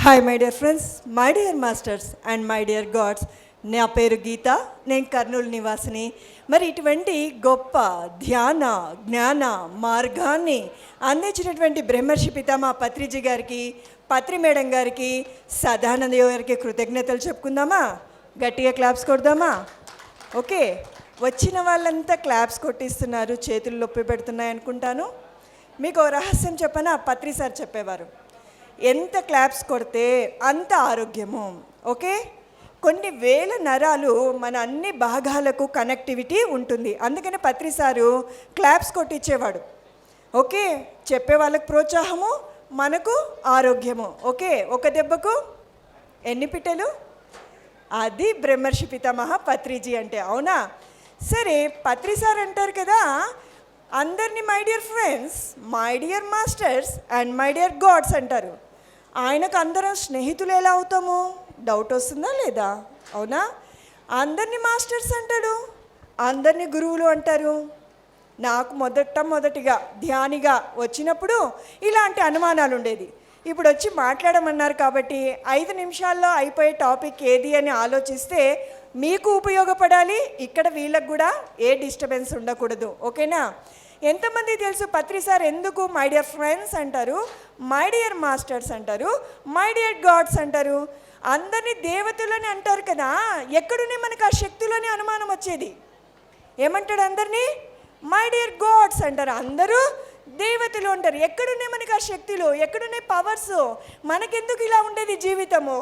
Hi my dear friends, my dear masters and my dear God's. నా పేరు గీత, నేను కర్నూలు నివాసిని. మరి ఇటువంటి గొప్ప ధ్యాన జ్ఞాన మార్గాన్ని అందించినటువంటి బ్రహ్మర్షి పితామహ పత్రిజీ గారికి, పత్రి మేడం గారికి, సదానంద గారికి కృతజ్ఞతలు చెప్పుకుందామా? గట్టిగా క్లాప్స్ కొడదామా? ఓకే, వచ్చిన వాళ్ళంతా క్లాప్స్ కొట్టిస్తున్నారు, చేతులు నొప్పి పెడుతున్నాయి అనుకుంటాను. మీకు రహస్యం చెప్పనా? పత్రి సార్ చెప్పేవారు, ఎంత క్లాప్స్ కొడితే అంత ఆరోగ్యము. ఓకే, కొన్ని వేల నరాలు మన అన్ని భాగాలకు కనెక్టివిటీ ఉంటుంది. అందుకని పత్రి సారు క్లాప్స్ కొట్టించేవాడు. ఓకే, చెప్పే వాళ్ళకు ప్రోత్సాహము, మనకు ఆరోగ్యము. ఓకే, ఒక దెబ్బకు ఎన్ని పిట్టలు? అది బ్రహ్మర్షి పితామహ పత్రిజీ అంటే, అవునా? సరే, పత్రి సార్ అంటారు కదా, అందరినీ my dear friends, my dear masters and my dear God's అంటారు. ఆయనకు అందరం స్నేహితులు ఎలా అవుతాము? డౌట్ వస్తుందా లేదా? అవునా? అందరినీ మాస్టర్స్ అంటాడు, అందరినీ గురువులు అంటారు. నాకు మొదటిగా ధ్యానిగా వచ్చినప్పుడు ఇలాంటి అనుమానాలు ఉండేది. ఇప్పుడు వచ్చి మాట్లాడమన్నారు కాబట్టి 5 నిమిషాల్లో అయిపోయే టాపిక్ ఏది అని ఆలోచిస్తే మీకు ఉపయోగపడాలి, ఇక్కడ వీళ్ళకు కూడా ఏ డిస్టర్బెన్స్ ఉండకూడదు. ఓకేనా? ఎంతమంది తెలుసు పత్రి సార్ ఎందుకు మై డియర్ ఫ్రెండ్స్ అంటారు, మై డియర్ మాస్టర్స్ అంటారు, మై డియర్ గాడ్స్ అంటారు? అందరినీ దేవతలని అంటారు కదా, ఎక్కడున్నాయి మనకు ఆ శక్తులని అనుమానం వచ్చేది. ఏమంటాడు? అందరినీ మై డియర్ గాడ్స్ అంటారు, అందరూ దేవతలు అంటారు. ఎక్కడున్నాయి మనకు ఆ శక్తులు? ఎక్కడున్నాయి పవర్స్? మనకెందుకు ఇలా ఉండేది జీవితము?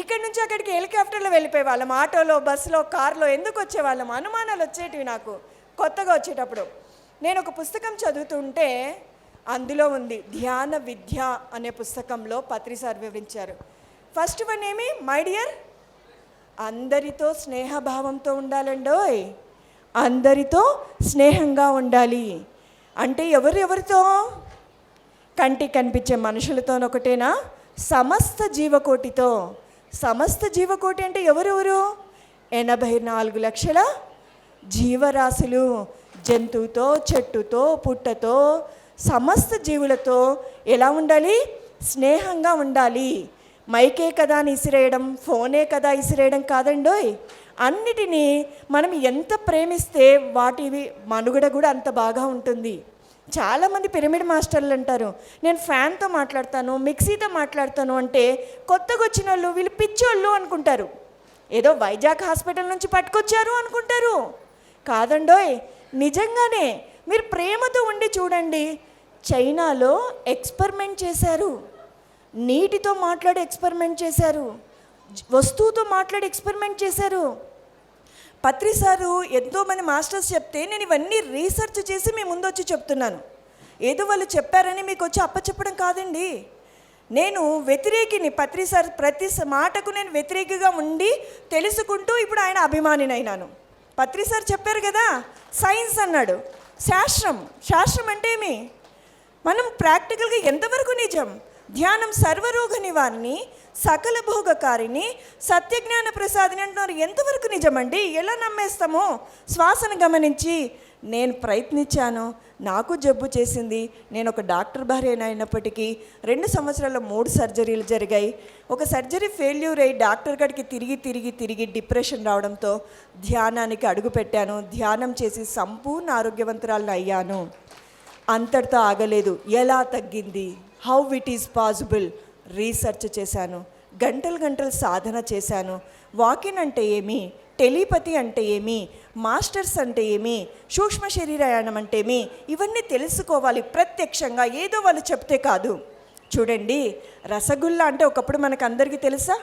ఇక్కడి నుంచి అక్కడికి హెలికాప్టర్లో వెళ్ళిపోయే వాళ్ళం, ఆటోలో, బస్సులో, కార్లో ఎందుకు వచ్చేవాళ్ళం? అనుమానాలు వచ్చేటివి నాకు కొత్తగా వచ్చేటప్పుడు. నేను ఒక పుస్తకం చదువుతుంటే అందులో ఉంది, ధ్యాన విద్య అనే పుస్తకంలో పత్రి సార్ వివరించారు. ఫస్ట్ వన్ ఏమి? మై డియర్, అందరితో స్నేహభావంతో ఉండాలండోయ్, అందరితో స్నేహంగా ఉండాలి. అంటే ఎవరితో? కంటికి కనిపించే మనుషులతోనొకటేనా? సమస్త జీవకోటితో. సమస్త జీవకోటి అంటే ఎవరెవరు? 84 లక్షల జీవరాశులు, జంతువుతో, చెట్టుతో, పుట్టతో, సమస్త జీవులతో ఎలా ఉండాలి? స్నేహంగా ఉండాలి. మైకే కదా అని ఇసిరేయడం, ఫోనే కదా ఇసిరేయడం కాదండోయ్. అన్నిటినీ మనం ఎంత ప్రేమిస్తే వాటి మనుగడ కూడా అంత బాగా ఉంటుంది. చాలామంది పిరమిడ్ మాస్టర్లు అంటారు, నేను ఫ్యాన్తో మాట్లాడతాను, మిక్సీతో మాట్లాడతాను అంటే కొత్తగా వచ్చిన వాళ్ళు వీళ్ళు పిచ్చోళ్ళు అనుకుంటారు. ఏదో వైజాగ్ హాస్పిటల్ నుంచి పట్టుకొచ్చారు అనుకుంటారు. కాదండోయ్, నిజంగానే మీరు ప్రేమతో ఉండి చూడండి. చైనాలో ఎక్స్పెరిమెంట్ చేశారు, నీటితో మాట్లాడి ఎక్స్పెరిమెంట్ చేశారు, వస్తువుతో మాట్లాడి ఎక్స్పెరిమెంట్ చేశారు. పత్రి సారు ఎంతోమంది మాస్టర్స్ చెప్తే నేను ఇవన్నీ రీసెర్చ్ చేసి మీ ముందు వచ్చి చెప్తున్నాను. ఏదో వాళ్ళు చెప్పారని మీకు వచ్చి అప్పచెప్పడం కాదండి. నేను వ్యతిరేకిని, పత్రి సార్ ప్రతి మాటకు నేను వ్యతిరేకిగా ఉండి తెలుసుకుంటూ ఇప్పుడు ఆయన అభిమానిని అయినాను. పత్రి సార్ చెప్పారు కదా, సైన్స్ అన్నాడు, శాస్త్రం అంటే ఏమి? మనం ప్రాక్టికల్గా ఎంతవరకు నిజం? ధ్యానం సర్వరోగ నివారిణి, సకల భోగకారిని, సత్యజ్ఞాన ప్రసాదిని అంటున్నారు. ఎంతవరకు నిజమండి? ఎలా నమ్మేస్తామో? శ్వాసను గమనించి నేను ప్రయత్నించాను, నాకు జబ్బు చేసింది, నేను ఒక డాక్టర్ భార్య అయినప్పటికీ 2 సంవత్సరాల్లో 3 సర్జరీలు జరిగాయి. ఒక సర్జరీ ఫెయిల్యూర్ అయ్యి డాక్టర్ కాడికి తిరిగి డిప్రెషన్ రావడంతో ధ్యానానికి అడుగుపెట్టాను. ధ్యానం చేసి సంపూర్ణ ఆరోగ్యవంతురాలను అయ్యాను. అంతటితో ఆగలేదు. ఎలా తగ్గింది? How it is possible? Research చేశాను, గంటలు సాధన చేశాను. వాకిన్ అంటే ఏమి? టెలిపతి అంటే ఏమి? మాస్టర్స్ అంటే ఏమి? సూక్ష్మ శరీరయానం అంటే ఏమి? ఇవన్నీ తెలుసుకోవాలి ప్రత్యక్షంగా, ఏదో వాళ్ళు చెప్తే కాదు. చూడండి, రసగుల్లా అంటే ఒకప్పుడు మనకు అందరికీ తెలుసా?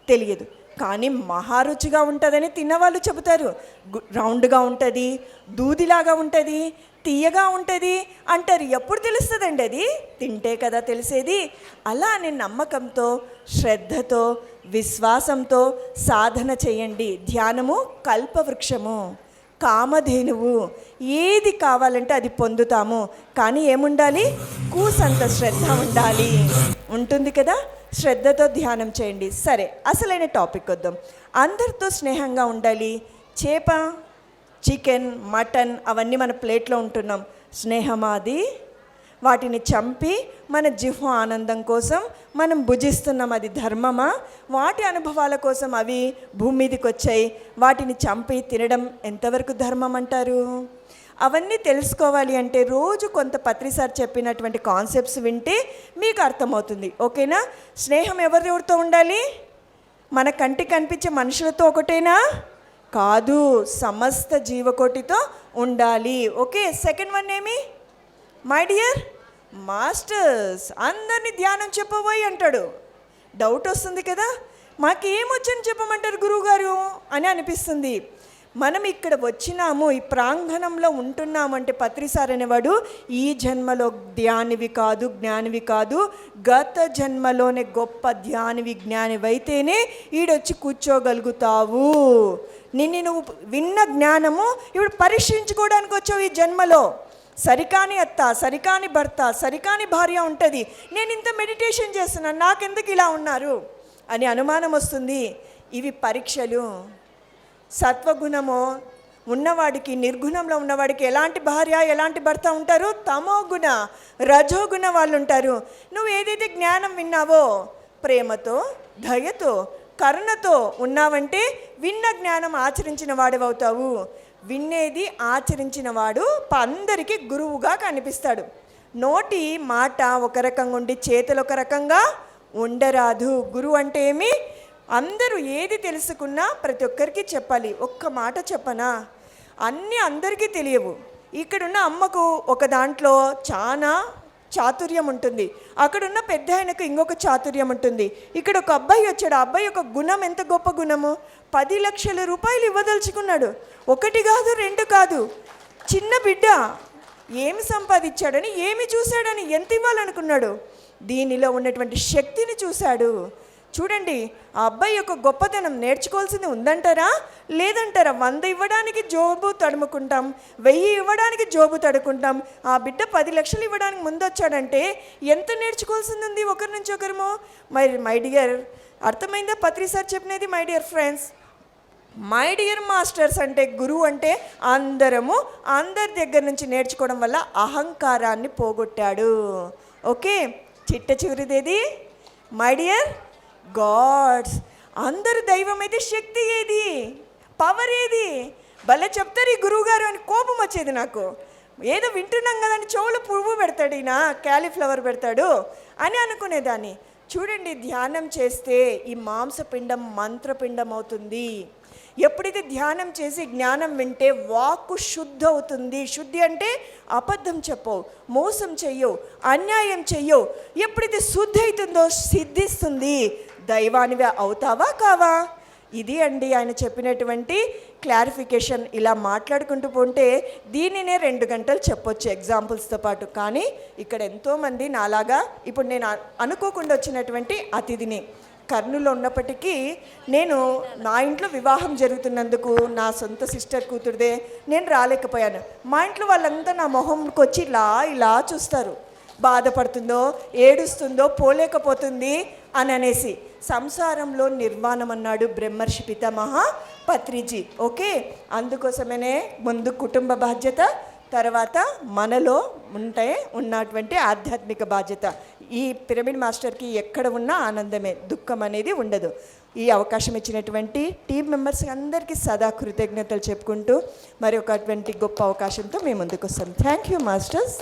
తెలియదు, కానీ మహారుచిగా ఉంటుందని తిన్నవాళ్ళు చెబుతారు. రౌండ్గా ఉంటుంది, దూదిలాగా ఉంటుంది, తీయగా ఉంటుంది అంటారు. ఎప్పుడు తెలుస్తుందండి? అది తింటే కదా తెలిసేది. అలా నేను నమ్మకంతో, శ్రద్ధతో, విశ్వాసంతో సాధన చేయండి. ధ్యానము కల్పవృక్షము, కామధేనువు. ఏది కావాలంటే అది పొందుతాము, కానీ ఏముండాలి? కూసంత శ్రద్ధ ఉండాలి. ఉంటుంది కదా? శ్రద్ధతో ధ్యానం చేయండి. సరే, అసలైన టాపిక్ వద్దాం. అందరితో స్నేహంగా ఉండాలి. చేప, చికెన్, మటన్ అవన్నీ మన ప్లేట్లో ఉంటున్నాం. స్నేహమాది వాటిని చంపి మన జిహ్వ ఆనందం కోసం మనం భుజిస్తున్నాం. అది ధర్మమా? వాటి అనుభవాల కోసం అవి భూమి మీదకి వచ్చాయి, వాటిని చంపి తినడం ఎంతవరకు ధర్మం అంటారు? అవన్నీ తెలుసుకోవాలి అంటే రోజు కొంత పత్రిసారి చెప్పినటువంటి కాన్సెప్ట్స్ వింటే మీకు అర్థమవుతుంది. ఓకేనా? స్నేహం ఎవరితో ఉండాలి? మన కంటికి కనిపించే మనుషులతో ఒకటేనా? కాదు, సమస్త జీవకోటితో ఉండాలి. ఓకే. సెకండ్ వన్ ఏమి? మై డియర్ మాస్టర్స్, అందరినీ ధ్యానం చెప్పబోయి అంటాడు. డౌట్ వస్తుంది కదా, మాకేమొచ్చని చెప్పమంటారు గురువుగారు అని అనిపిస్తుంది. మనం ఇక్కడ వచ్చినాము, ఈ ప్రాంగణంలో ఉంటున్నాము అంటే పత్రిసార్ అనేవాడు ఈ జన్మలో ధ్యానివి కాదు, జ్ఞానివి కాదు, గత జన్మలోనే గొప్ప ధ్యానివి జ్ఞానివైతేనే ఈడొచ్చి కూర్చోగలుగుతావు. నువ్వు విన్న జ్ఞానము ఇప్పుడు పరీక్షించుకోవడానికి వచ్చావు. ఈ జన్మలో సరికాని అత్త, సరికాని భర్త, సరికాని భార్య ఉంటుంది. నేను ఇంత మెడిటేషన్ చేస్తున్నాను, నాకెందుకు ఇలా ఉన్నారు అని అనుమానం వస్తుంది. ఇవి పరీక్షలు. సత్వగుణము ఉన్నవాడికి, నిర్గుణంలో ఉన్నవాడికి ఎలాంటి భార్య, ఎలాంటి భర్త ఉంటారు? తమోగుణ, రజోగుణ వాళ్ళు ఉంటారు. నువ్వు ఏదైతే జ్ఞానం విన్నావో ప్రేమతో, దయతో, కరుణతో ఉన్నావంటే విన్న జ్ఞానం ఆచరించిన వాడివవుతావు. విన్నేది ఆచరించిన వాడు అందరికీ గురువుగా కనిపిస్తాడు. నోటి మాట ఒక రకంగా ఉండి చేతులు ఒక రకంగా ఉండరాదు. గురువు అంటే ఏమి? అందరూ ఏది తెలుసుకున్నా ప్రతి ఒక్కరికి చెప్పాలి. ఒక్క మాట చెప్పనా, అన్నీ అందరికీ తెలియవు. ఇక్కడున్న అమ్మకు ఒక దాంట్లో చాలా చాతుర్యం ఉంటుంది, అక్కడున్న పెద్ద ఆయనకు ఇంకొక చాతుర్యం ఉంటుంది. ఇక్కడ ఒక అబ్బాయి వచ్చాడు, ఆ అబ్బాయి ఒక గుణం ఎంత గొప్ప గుణము! 10 లక్షల రూపాయలు ఇవ్వదలుచుకున్నాడు. ఒకటి కాదు, రెండు కాదు. చిన్న బిడ్డ ఏమి సంపాదించాడని, ఏమి చూశాడని, ఎంత ఇవ్వాలనుకున్నాడు? దీనిలో ఉన్నటువంటి శక్తిని చూశాడు. చూడండి, ఆ అబ్బాయి యొక్క గొప్పతనం నేర్చుకోవాల్సింది ఉందంటారా? లేదంటారా? 100 ఇవ్వడానికి జోబు తడుముకుంటాం, 1000 ఇవ్వడానికి జోబు తడుకుంటాం. ఆ బిడ్డ 10 లక్షలు ఇవ్వడానికి ముందొచ్చాడంటే ఎంత నేర్చుకోవాల్సింది ఉంది ఒకరి నుంచి ఒకరము. మై డియర్, అర్థమైందా పత్రిసార్ చెప్పినది? My dear friends, my dear masters అంటే గురువు అంటే అందరము అందరి దగ్గర నుంచి నేర్చుకోవడం వల్ల అహంకారాన్ని పోగొట్టాడు. ఓకే. చిట్ట చివరిదేది? మై డియర్ గాడ్స్, అందరు దైవం అయితే శక్తి ఏది, పవర్ ఏది? భలే చెప్తారు ఈ గురువుగారు అని కోపం వచ్చేది నాకు. ఏదో వింటున్నాం కదని చెవులు పువ్వు పెడతాడు, ఈయన క్యాలీఫ్లవర్ పెడతాడు అని అనుకునేదాన్ని. చూడండి, ధ్యానం చేస్తే ఈ మాంసపిండం మంత్రపిండం అవుతుంది. ఎప్పుడైతే ధ్యానం చేసి జ్ఞానం వింటే వాక్కు శుద్ధి అవుతుంది. శుద్ధి అంటే అబద్ధం చెప్పవు, మోసం చెయ్యవు, అన్యాయం చెయ్యవు. ఎప్పుడైతే శుద్ధి అవుతుందో సిద్ధిస్తుంది. దైవానివే అవుతావా కావా? ఇది అండి ఆయన చెప్పినటువంటి క్లారిఫికేషన్. ఇలా మాట్లాడుకుంటూ పోతే దీనినే 2 గంటలు చెప్పొచ్చు ఎగ్జాంపుల్స్తో పాటు. కానీ ఇక్కడ ఎంతోమంది నాలాగా, ఇప్పుడు నేను అనుకోకుండా వచ్చినటువంటి అతిథిని, కర్నూలులో ఉన్నప్పటికీ నేను నా ఇంట్లో వివాహం జరుగుతున్నందుకు నా సొంత సిస్టర్ కూతురుదే నేను రాలేకపోయాను. మా ఇంట్లో వాళ్ళంతా నా మొహంకి వచ్చి ఇలా చూస్తారు. బాధపడుతుందో, ఏడుస్తుందో, పోలేకపోతుంది అని అనేసి. సంసారంలో నిర్వాణం అన్నాడు బ్రహ్మర్షి పితామహ పత్రిజీ. ఓకే. అందుకోసమనే ముందు కుటుంబ బాధ్యత, తర్వాత మనలో ఉన్నటువంటి ఆధ్యాత్మిక బాధ్యత. ఈ పిరమిడ్ మాస్టర్కి ఎక్కడ ఉన్నా ఆనందమే, దుఃఖం అనేది ఉండదు. ఈ అవకాశం ఇచ్చినటువంటి టీం మెంబర్స్ అందరికీ సదా కృతజ్ఞతలు చెప్పుకుంటూ మరి ఒకటువంటి గొప్ప అవకాశంతో మేము ముందుకు వస్తాం. Thank you masters.